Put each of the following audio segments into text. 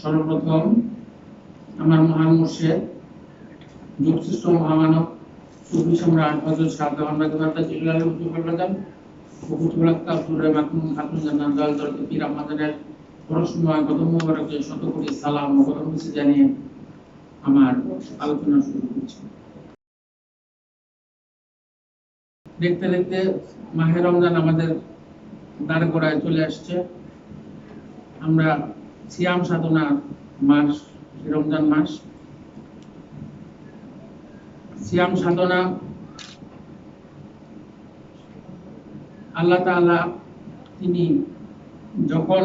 সর্বপ্রথম আমার মহান মুর্শিদ যুগশ্রেষ্ঠ মহামানব সুফি সম্রাট হযরত শাহজাহান রাদিয়াল্লাহু পীর আমাদের পরশময় কদম মোবারকে শত কোটি সালাম ও কদম মিছে জানিয়ে আমার আলোচনা শুরু করছি। দেখতে দেখতে মাহে রমজান আমাদের দ্বারগোড়ায় চলে আসছে। আমরা সিয়াম সাধনা মাস, রমজান মাস। সিয়াম সাধনা আল্লাহ তাআলা তিনি যখন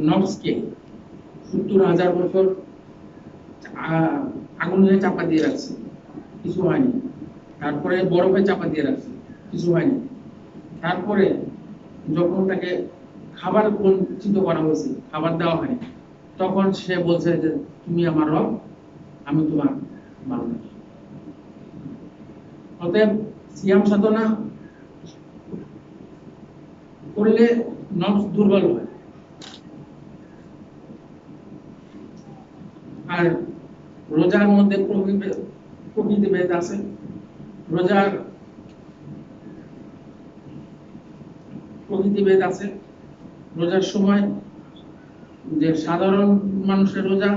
নফসকে ৭০,০০০ বছর আগুনে চাপা দিয়ে রাখছে, কিছু হয়নি। তারপরে বরফে চাপা দিয়ে রাখছে, কিছু হয়নি। তারপরে যখন তাকে খাবার বঞ্চিত করা হয়েছে, খাবার দেওয়া হয়নি, তখন সে বলছে যে তুমি আমার রব, আমি তোমার বান্দা। অতএব সিয়াম সাধনা করলে নফস দুর্বল হয়। আর রোজার মধ্যে প্রকৃতিভেদ আছে। রোজার প্রকৃতিভেদ আছে। রোজার সময় যে সাধারণ মানুষের রোজা,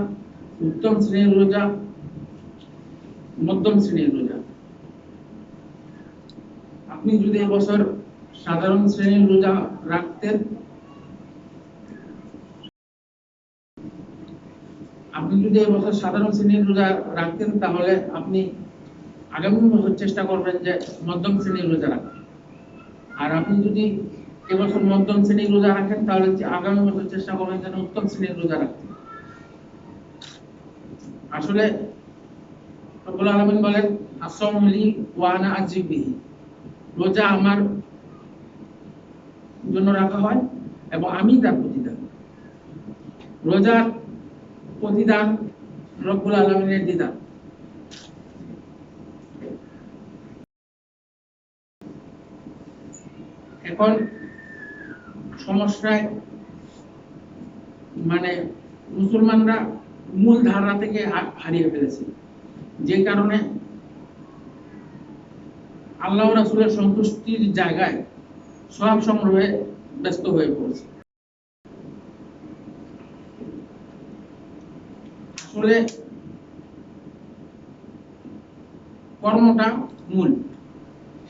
উত্তম শ্রেণীর রোজা, মধ্যম শ্রেণীর রোজা। আপনি যদি এবছর সাধারণ শ্রেণীর রোজা রাখতেন, তাহলে আপনি আগামী বছর চেষ্টা করবেন যে মধ্যম শ্রেণীর রোজা রাখেন। আর আপনি যদি এবছর মধ্যম শ্রেণীর রোজা রাখেন, তাহলে আগামী বছর চেষ্টা করবেন যেন উত্তম শ্রেণীর রোজা রাখতে। আসলে রব্বুল আলামিন বলেন, আসসামু লি ওয়া আনা আজজি বিহি। রোজা আমার জন্য রাখা হয় এবং আমি তার প্রতিদান। রোজার প্রতিদান রব্বুল আলামিনের দিদার। এখন সমস্যায় মুসলমানরা মূল ধারা থেকে হারিয়ে ফেলেছে, যে কারণে আল্লাহ রাসূলের সন্তুষ্টির জায়গায় সওয়াব সংগ্রহে ব্যস্ত হয়ে পড়েছে। আসলে কর্মটা মূল,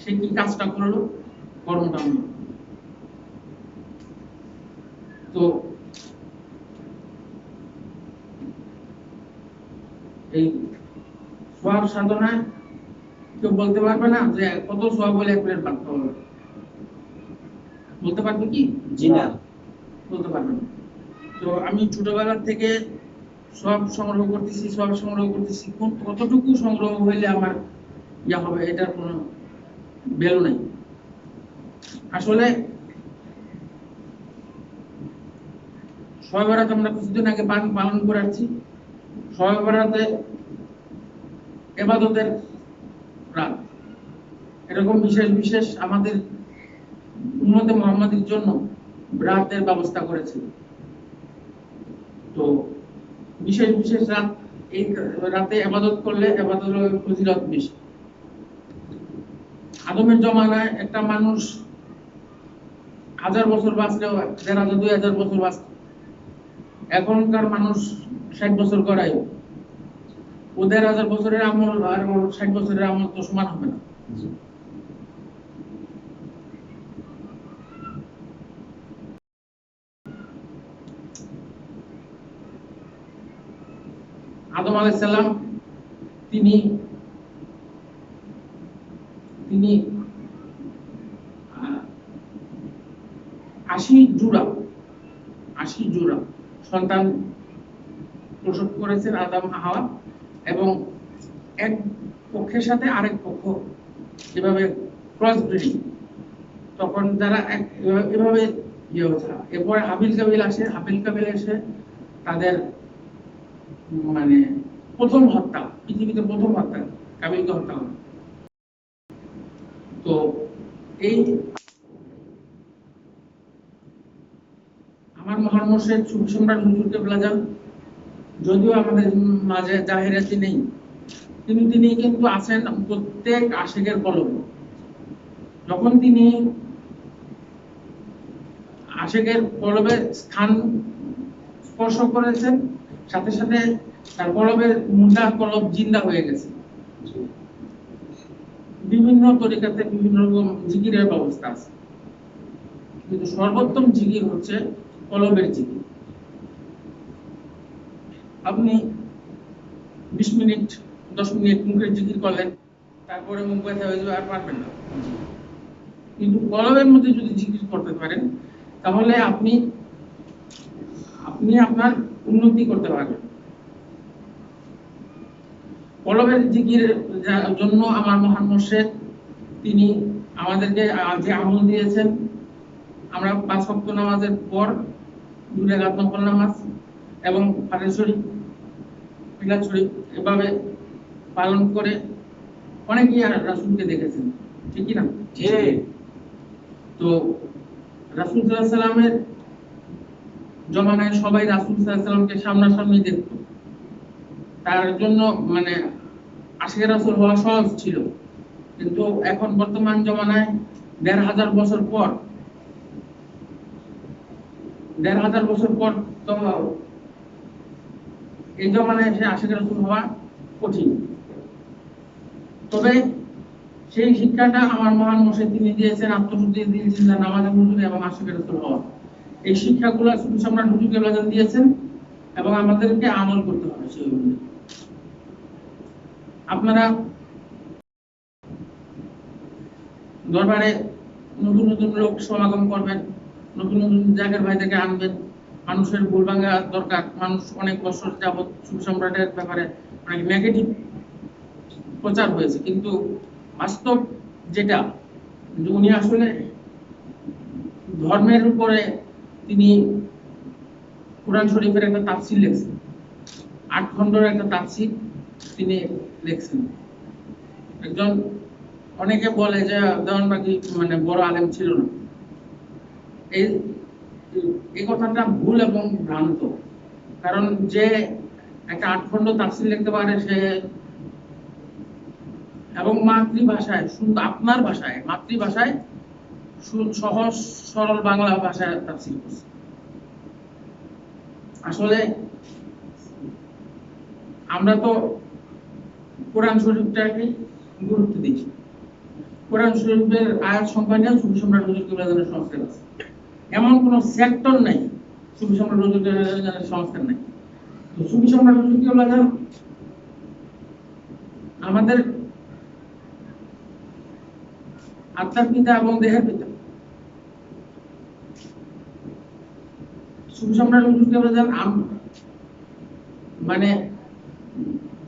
সে কি কাজটা করলো, কর্মটা মূল। তো এই সওয়াব সাধনায় কেউ বলতে পারবে না যে কত সওয়াব হলে এক প্লেট ভাত খাওয়া হবে, বলতে পারবে কি? জি না, বলতে পারবে না। তো আমি ছোটবেলা থেকে সওয়াব সংগ্রহ করতেছি, কতটুকু সংগ্রহ হইলে আমার ইয়া হবে, এটার কোনো ভ্যালু নাই। আসলে শবে বরাত আমরা কিছুদিন আগে পালন করে আসছি। শবে বরাতে ইবাদতের রাত। এরকম বিশেষ বিশেষ আমাদের উম্মতে মুহাম্মাদের জন্য রাতের ব্যবস্থা করেছে। তো বিশেষ বিশেষ রাত, এই রাতে ইবাদত করলে ইবাদতের ফজিলত বেশি। আদমের জমানায় একটা মানুষ 1000 বছর বাঁচলেও 1500 2000 বছর বাঁচত। এখনকার মানুষ 60 বছর করায়, ও 1500 বছরের আমল আর 60 বছরের আমল তো সমান হবে না। আদম আলাইহিস সালাম তিনি 80 জোড়া সন্তান প্রসব করেছেন আদম হাওয়া, এবং এক পক্ষের সাথে আরেক পক্ষ যেভাবে ক্রস ব্রিডিং, তখন যারা এভাবে ইয়ে হচ্ছে। এরপরে হাবিল কাবিল এসে তাদের প্রথম হত্যা, পৃথিবীতে প্রথম হত্যা, কাবিলকে হত্যা করা। তো এই আমার মহান মুর্শিদ সুফি সম্রাট হুজুর কেবলা যান, যদিও আমাদের মাঝে জাহেরাতি নেই, কিন্তু তিনি কিন্তু আছেন প্রত্যেক আশিকের কলবে। যখন তিনি আশিকের কলবে স্থান স্পর্শ করেছেন, সাথে সাথে তার কলবের মুন্ডা কলব জিন্দা হয়ে গেছে। বিভিন্ন তরিকাতে বিভিন্ন রকম জিকিরের ব্যবস্থা আছে, কিন্তু সর্বোত্তম জিকির হচ্ছে কলবের জিকির। আপনি 20 মিনিট 10 মিনিট মুখের জিকির করলেন, তারপরে মুখ ব্যথা হয়ে যাবে, আর পারবেন না। কিন্তু কলবের মধ্যে যদি জিকির করতে পারেন, তাহলে আপনি আপনার উন্নতি করতে পারবেন। কলবের জিকিরের জন্য আমার মহান মুর্শিদ তিনি আমাদেরকে যে আমল দিয়েছেন, আমরা 5 ওয়াক্ত নামাজের পর 2 রাকাত নফল নামাজ এবং ফাতিহা শরীফ, মিলাদ শরীফ এভাবে পালন করে অনেকেই রাসূলকে দেখেছেন, ঠিক কি না? তো রাসূল সাল্লাল্লাহু আলাইহি সাল্লামের জমানায় সবাই রাসূল সাল্লাল্লাহু আলাইহি সাল্লামকে সামনাসামনি দেখত। তার জন্য মানে আশিকের রাসূল হওয়া সহজ ছিল। কিন্তু এখন বর্তমান জমানায় 1500 বছর পর তো এই জমানায় এসে আশিকের রাসূল হওয়া কঠিন। তবে সেই শিক্ষাটা আমার মহান মুর্শিদ তিনি দিয়েছেন, আত্মশুদ্ধি, দিল জিন্দা, নামাজে হুজুরি এবং আশিকের রাসূল হওয়া। এই শিক্ষাগুলো সুফি সম্রাট হুজুর কেবলা যান দিয়েছেন এবং আমাদেরকে আমল করতে হবে সেগুলো। আপনারা দরবারে নতুন নতুন লোক সমাগম করবেন, নতুন নতুন জায়গার ভাইদেরকে আনবেন। মানুষের ভুল ভাঙা দরকার। মানুষ অনেক বছর যাবৎ সুফি সম্রাটের ব্যাপারে অনেক নেগেটিভ প্রচার হয়েছে, কিন্তু বাস্তব যেটা, উনি আসলে ধর্মের উপরে তিনি কুরআন শরীফের একটা তাফসীর লিখছেন, 8 খণ্ডের একটা তাফসীর তিনি লিখছেন। একজন, অনেকে বলে যে দেওয়ানবাগী মানে বড় আলেম ছিল না, এই কথাটা ভুল এবং ভ্রান্ত। কারণ যে একটা 8 খণ্ড তাফসীর লিখতে পারে সে, এবং মাতৃভাষায়, শুধু আপনার ভাষায়, মাতৃভাষায় সহজ সরল বাংলা ভাষায় তাফসীর করছে। আসলে আমরা তো কোরআন শরীফটাকে গুরুত্ব দিই। কোরআন শরীফের আয়াত সংখ্যা নিয়ে সুফি সম্রাট হুজুর কেবলা যানের সংস্কার আছে। এমন কোন সেক্টর নাই সুফি সম্রাট হুজুর কেবলা যানের সংস্কার নাই। তো সুফি সম্রাট হুজুর কেবলা যান আমাদের আত্মার পিতা এবং দেহের পিতা। সুফি সম্রাট হুজুর কেবলা যান মানে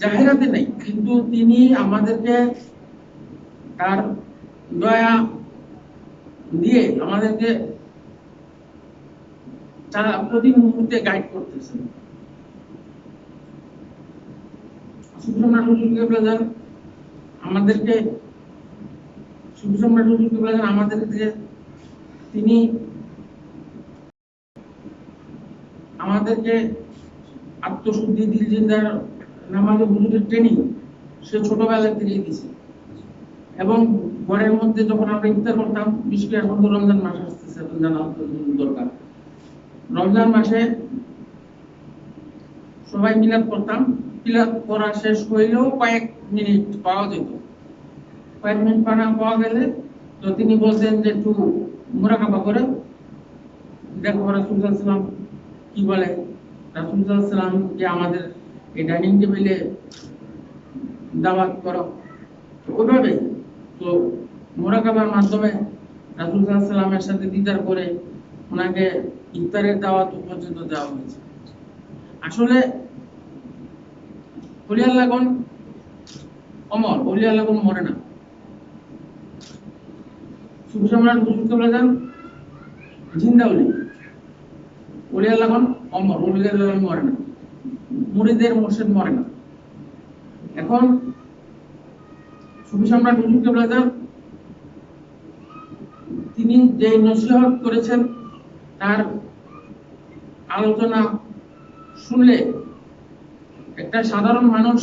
জাহেরাতে নেই, কিন্তু তিনি আমাদেরকে তার দয়া দিয়ে আমাদেরকে প্রতি মুহূর্তে গাইড করতেছেন। সুফি সম্রাট হুজুর কেবলা যান আমাদেরকে তিনি আমাদেরকে আত্মশুদ্ধি, দিল জিন্দার, নামাজে হুজুরের ট্রেনিং সে ছোটবেলা থেকেই দিয়েছে। এবং ঘরের মধ্যে যখন আমরা ইফতার করতাম, বিশেষ করে এখন তো রমজান মাস আসতেছে, জানা দরকার, রমজান মাসে সবাই মিলাদ করতাম। মিলাদ করা শেষ হইলেও কয়েক মিনিট পাওয়া যেত। কয়েক মিনিট পাওয়া গেলে তো তিনি বলতেন যে একটু মুরাকাবা করে দেখো রাসূল সাল্লাল্লাহু আলাইহি ওয়াসাল্লাম কি বলে। রাসূল সাল্লাল্লাহু আলাইহি ওয়াসাল্লাম যে আমাদের এই ডাইনিং টেবিলে দাওয়াত করো, ওইভাবে তো মুরাকাবার মাধ্যমে রাসূল সাল্লাল্লাহু আলাইহি ওয়াসাল্লামের সাথে দিদার করে ওনাকে ইফতারের দাওয়াত পর্যন্ত দেওয়া হয়েছে। আসলে ওলি আল্লাহগণ অমর, ওলি আল্লাহগণ মরে না। সুফি সম্রাট হুজুর কেবলা যান জিন্দা ওলি, ওলি আল্লাহগণ অমর, ওলি আল্লাহগণ মরে না। মুরিদের মুর্শিদ মরে না। এখন সুফি সম্রাট হুজুর কেবলা তিনি যে নসিহত করেছেন তার আলোচনা শুনলে একটা সাধারণ মানুষ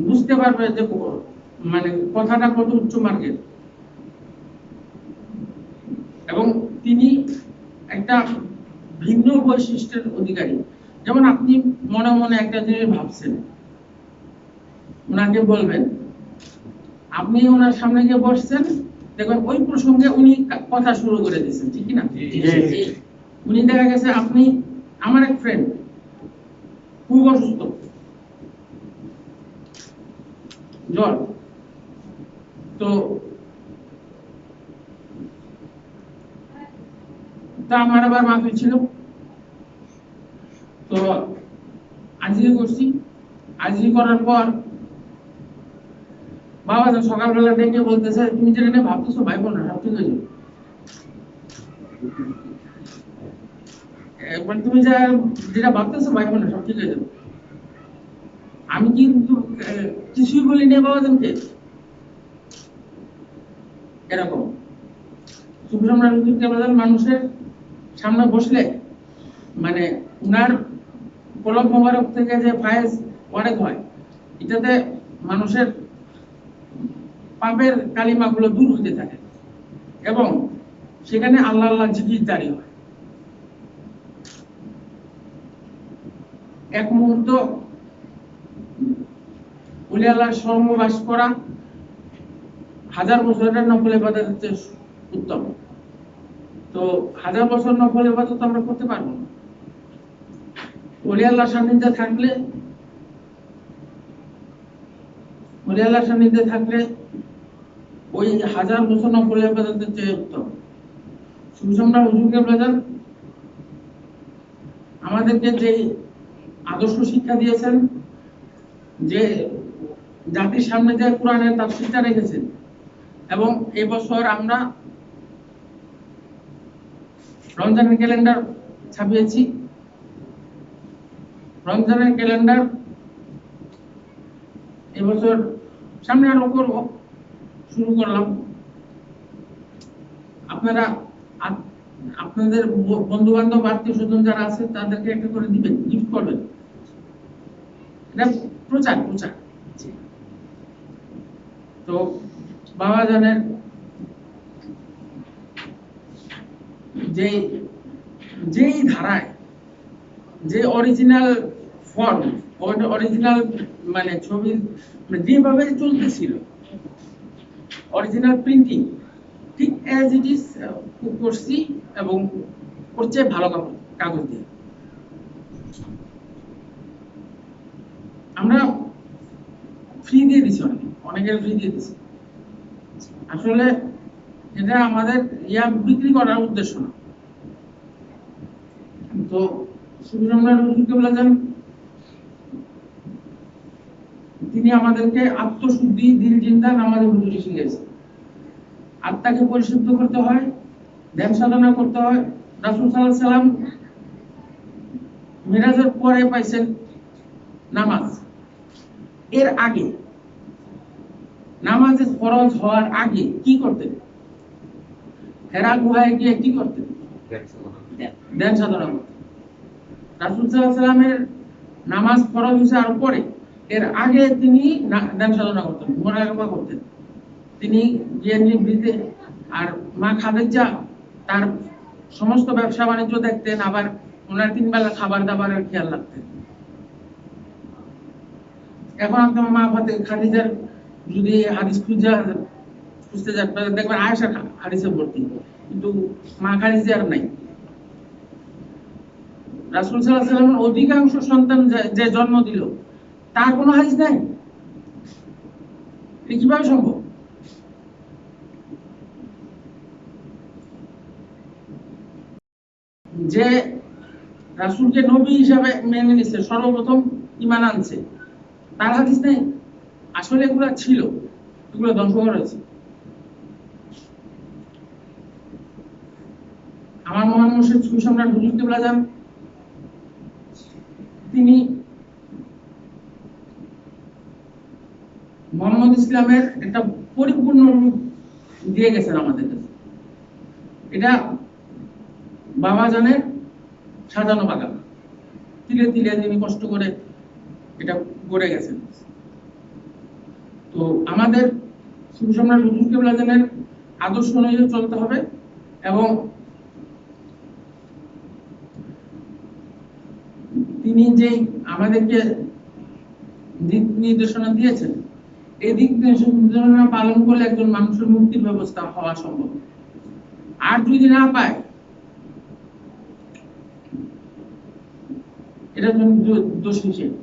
বুঝতে পারবে যে মানে কথাটা কত উচ্চ মার্গের, এবং তিনি একটা ভিন্ন বৈশিষ্ট্যের অধিকারী। যেমন আপনি মনে মনে একটা জিনিস ভাবছেন, ওনাকে বলবেন, আপনি ওনার সামনে গিয়ে বসছেন, দেখবেন ওই প্রসঙ্গে উনি কথা শুরু করে দিয়েছেন, ঠিক না? উনি দেখা গেছে, আপনি আমার এক ফ্রেন্ড খুব অসুস্থ, জ্বর, তো আমার আবার মাহফিল ছিল, তো আজিরি করছি। আজিরি করার পর বাবা সকালবেলা ডেকে বলতেছে, তুমি যেটা নিয়ে ভাবতেছো ভাই বোন না, সব ঠিক হয়ে যাবে। তুমি যেটা ভাবতেছো ভাই বোন না, সব ঠিক হয়ে যাবে। আমি কিন্তু কিছুই বলি নি বাবাজনকে, এরকম সুফি সম্রাট হুজুর কেবলা মানুষের সামনে বসলে মানে উনার পলক মোবারক থেকে যে ফায়েজ ওয়ারেদ হয়, এটাতে মানুষের পাপের কালিমাগুলো দূর হতে থাকে এবং সেখানে আল্লাহ আল্লাহ জিকির জারি হয়। এক মুহূর্ত ওলি আল্লাহর সহবাস করা 1000 বছরের নফল ইবাদতের চেয়ে উত্তম। তো 1000 বছর নফল ইবাদত আমরা করতে পারবো না। ওলি আল্লাহর সান্নিধ্যে থাকলে, ওলি আল্লাহর সান্নিধ্যে থাকলে ওই 1000 বছর নফল ইবাদতের চেয়ে উত্তম। সুফি সম্রাট হুজুর কেবলা আমাদেরকে যে আদর্শ শিক্ষা দিয়েছেন, যে জাতির সামনে যে কোরআনের তাফসীরটা রেখেছেন, এবং এই বছর আমরা রমজানের ক্যালেন্ডার ছাপিয়েছি। রমজানের ক্যালেন্ডার এবছর সামনে আরো করব, শুরু করলাম। আপনারা আপনাদের বন্ধু বান্ধব আত্মীয় স্বজন যারা আছে তাদেরকে একটা করে দিবেন, গিফট করবেন। এটা প্রচার প্রচার। তো বাবা জানের যেই ধারায়, যে অরিজিনাল ফর্ম, অরিজিনাল মানে ছবি যেভাবে চলতেছিল, অরিজিনাল প্রিন্টিং ঠিক অ্যাজ ইট ইজ করছি, এবং করছে ভালো কাগজ দিয়ে। আমরা ফ্রি দিয়ে দিছি, অনেকের ফ্রি দিয়ে দিছি। আসলে এটা আমাদের বিক্রি করার উদ্দেশ্য না। তো সুফি সম্রাট হুজুর কেবলা তিনি আমাদেরকে আত্মশুদ্ধি, দিল জিন্দা নামাজে হুজুরি শিখিয়েছেন। আত্মাকে পরিশুদ্ধ করতে হয়, ধ্যান সাধনা করতে হয়। রাসূল সাল্লাল্লাহু আলাইহি সাল্লাম মিরাজের পরে পাইছেন নামাজ। এর আগে, নামাজে ফরজ হওয়ার আগে কি করতেন? হেরা গুহায় গিয়ে কি করতেন? ধ্যান সাধনা করতেন। রাসূল সাল্লাল্লাহু আলাইহি সাল্লামের নামাজ ফরজ হয়েছে আর পরে, এর আগে তিনি ধ্যান সাধনা করতেন, মুরাকাবা করতেন। তিনি গিয়ে নিভৃতে, আর মা খাদিজা তার সমস্ত ব্যবসা বাণিজ্য দেখতেন, আবার ওনার 3 বেলা খাবার দাবারের খেয়াল রাখতেন। এখন আপনার মা খাদিজার যদি হাদিস খুঁজতে যান, দেখবেন আয়েশা হাদিসে ভর্তি, কিন্তু মা খাদিজা আর নাই। রাসূল সাল্লাল্লাহু আলাইহি ওয়াসাল্লামের অধিকাংশ সন্তান যে জন্ম দিল, তার কোনো হাদিস নাই। এটা কিভাবে সম্ভব? যে রাসূলকে নবী হিসাবে মেনে নিছে, সর্বপ্রথম ঈমান আনছে, তার হাদিস নেই। আসলে এগুলো ছিল, এগুলো ধ্বংস করা হয়েছে। আমার মহান মুর্শিদ সুফি সম্রাট হুজুর কেবলা তিনি মোহাম্মদ ইসলামের একটা পরিপূর্ণ রূপ দিয়ে গেছেন আমাদের কাছে। এটা বাবা জানের সাজানো বাগান, তিলে তিলে তিনি কষ্ট করে এটা গড়ে গেছেন। তো আমাদের সুফি সম্রাট হুজুর কেবলা জানের আদর্শ অনুযায়ী চলতে হবে এবং তিনি যে আমাদেরকে দিক নির্দেশনা দিয়েছেন, এই দিক নির্দেশনা পালন করলে একজন মানুষের মুক্তির ব্যবস্থা হওয়া সম্ভব। আর যদি না পায়, এটা দোষ হিসেবে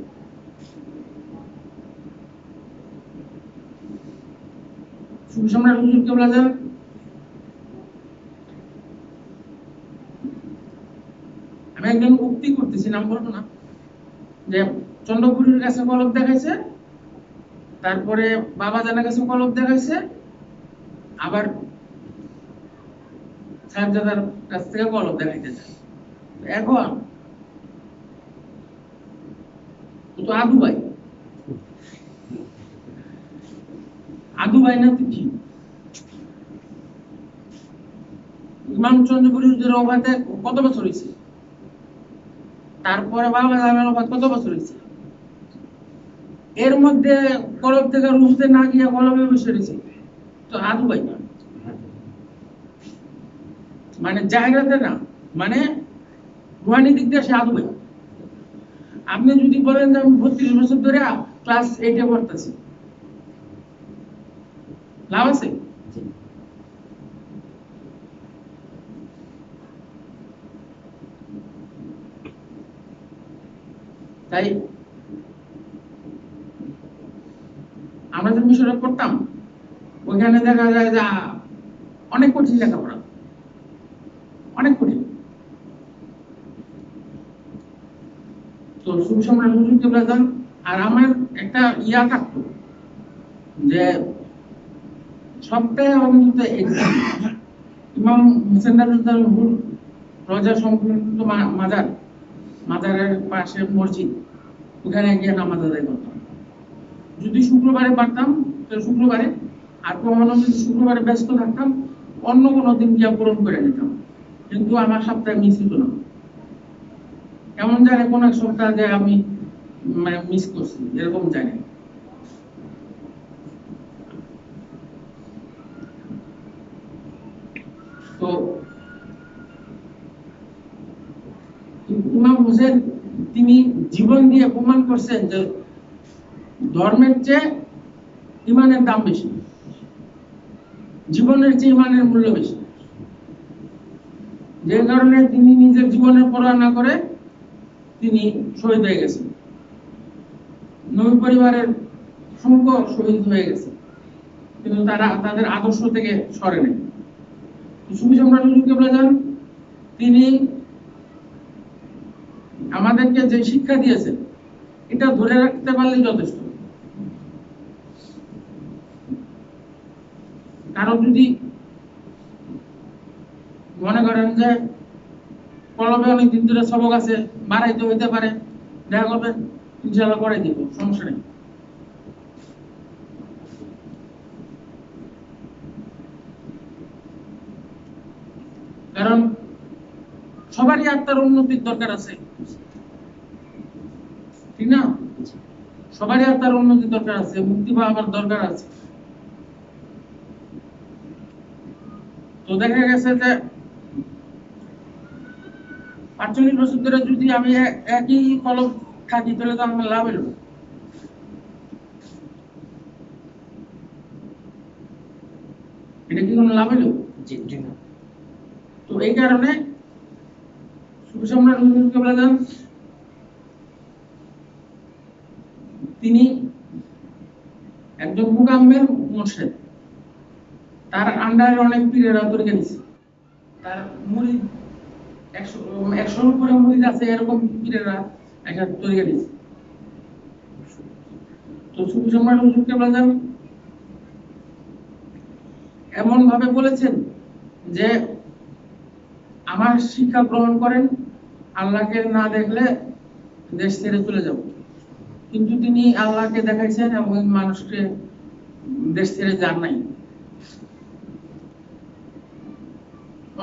সুফি সম্রাট হুজুর কেবলা জান আমি একজন উক্তি করতেছি, নাম বলবো না, যে চন্দ্রপুরীর কাছে কলব দেখাইছে, তারপরে বাবা জানার কাছে কলব দেখাইছে, আবার সাহেবজাদার কাছ থেকে কলব দেখাইতেছে। এখন তো আদু ভাই না তো কি? ইমাম চন্দ্রপুরীর ওফাতে কত বছর হয়েছে, তারপরে বাবা জানার ওফাত কত বছর হয়েছে, এর মধ্যে কলব থেকে রুহতে না গিয়ে কলবে বসে রয়েছে, তো আদু ভাই না, মানে জায়গাতে না, মানে রুহানি দিক দিয়ে সে আদু ভাই। আপনি যদি বলেন যে আমি 32 বছর ধরে ক্লাস 8 এ পড়তেছি, লাভ আছে? তাই আমরা যে মিশরে পড়তাম, ওইখানে দেখা যায় যে অনেক কঠিন লেখাপড়া, অনেক কঠিন। তো সুফি সম্রাট হুজুর কেবলা জান আর আমার একটা ইয়া থাকতো যে সপ্তাহে অন্তত এক্সাম, ইমাম হোসেন রাদিয়াল্লাহু রোজা সংক্রান্ত মাজারের পাশে মসজিদ, ওখানে গিয়ে নামাজ আদায় করতাম। যদি শুক্রবারে পারতাম তাহলে শুক্রবারে, আর কখনো যদি শুক্রবারে ব্যস্ত থাকতাম অন্য কোনো দিন গিয়ে পূরণ করে নিতাম, কিন্তু আমার সপ্তাহে মিস হতো না। এমন জানে কোন এক সপ্তাহ যে আমি মানে মিস করছি, এরকম জানি। তো ইমাম হোসেন তিনি জীবন দিয়ে প্রমাণ করছেন যে ধর্মের চেয়ে ইমানের দাম বেশি, জীবনের চেয়ে ইমানের মূল্য বেশি। যে কারণে তিনি নিজের জীবনের পরোয়া না করে তিনি শহীদ হয়ে গেছেন। নবী পরিবারের সংখ্য শহীদ হয়ে গেছে, কিন্তু তারা তাদের আদর্শ থেকে সরে নেই। সুফি সম্রাট হুজুর কেবলা জান তিনি আমাদেরকে যে শিক্ষা দিয়েছেন, এটা ধরে রাখতে পারলেই যথেষ্ট। কারো যদি মনে করেন যে কলমে অনেকদিন ধরে সবক আছে, বাড়াইতে হইতে পারে, দেখা করবেন, ইনশাআল্লাহ করাই দিব, সমস্যা নেই। কারণ সবারই আত্মার উন্নতির দরকার আছে, ঠিক না? সবারই আত্মার উন্নতির দরকার আছে, মুক্তি পাওয়ার দরকার আছে। তো দেখা গেছে যে 48 বছর ধরে যদি আমি একই কলম থাকি, তাহলে তো আমার লাভ হলো, এটা কি কোনো লাভ হলো? তো এই কারণে সুফি সম্রাট হুজুর কেবলা জান তিনি একজন মুকাম্মেল মুর্শিদ, তার আন্ডারে অনেক পীরেরা তরিকা নিছে, তার মুরিদ 100 উপরে মুরিদ আছে, এরকম পীরেরা একটা তরিকা নিছে। তো সুফি সম্রাট হুজুর কেবলা জান এমন ভাবে বলেছেন যে আমার শিক্ষা গ্রহণ করেন, আল্লাহকে না দেখলে দেশ ছেড়ে চলে যাব। কিন্তু তিনি আল্লাহকে দেখাইছেন এবং মানুষকে দেশ ছেড়ে যান নাই।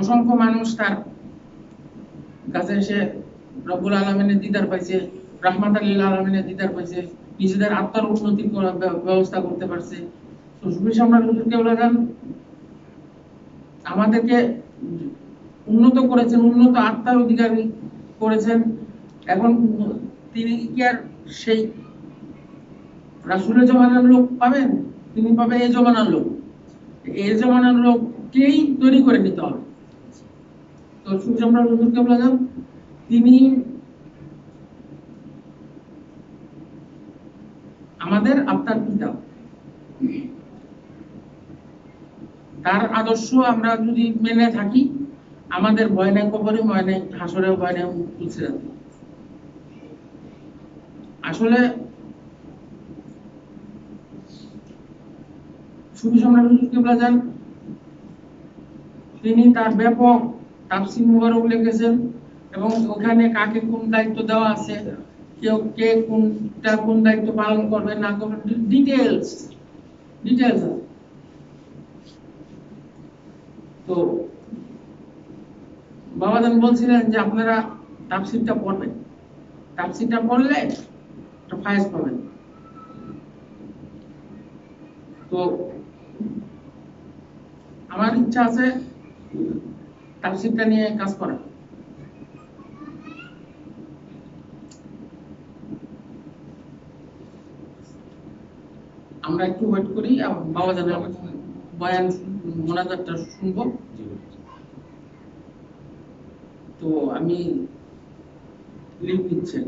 অসংখ্য মানুষ তার কাছে এসে রব্বুল আলামিনের দিদার পাইছে, রাহমাতাল লিল আলামিনের দিদার পাইছে, নিজেদের আত্মার উন্নতির ব্যবস্থা করতে পারছে। তো সুফি সম্রাট হুজুর কেবলা গান আমাদেরকে উন্নত করেছেন, উন্নত আত্মার অধিকারী করেছেন। এখন তিনি কি আর সেই রাসূলের জমানার লোক পাবেন? তিনি পাবে এই জমানার লোক। এই জমানার লোককেই তৈরি করে নিতে হবে। তো সুফি সম্রাট হুজুর কেবলা গান তিনি আমাদের আত্মার পিতা। তার আদর্শ আমরা যদি মেনে থাকি, আমাদের ভয় নাই কবরে, ভয় নাই হাসরে, ভয় নাই পুলসিরাতে। আসলে সুফি সম্রাট হুজুর কেবলা যান তিনি তার ব্যাপক তাফসীর মুবারক লিখেছেন এবং ওখানে কাকে কোন দায়িত্ব দেওয়া আছে, কেউ কে কোনটা কোন দায়িত্ব পালন করবে না করবে, ডিটেইলস আছে। তো বাবাজান বলছিলেন যে আপনারা তাফসীরটা পড়বেন, তাফসীরটা পড়লে একটা ফায়েজ পাবেন। তো আমার ইচ্ছা আছে তাফসীরটা নিয়ে কাজ করা। আমরা একটু ওয়েট করি, বাবাজানের বয়ান মোনাজাতটা শুনবো। তো আমি লিভ নিচ্ছি।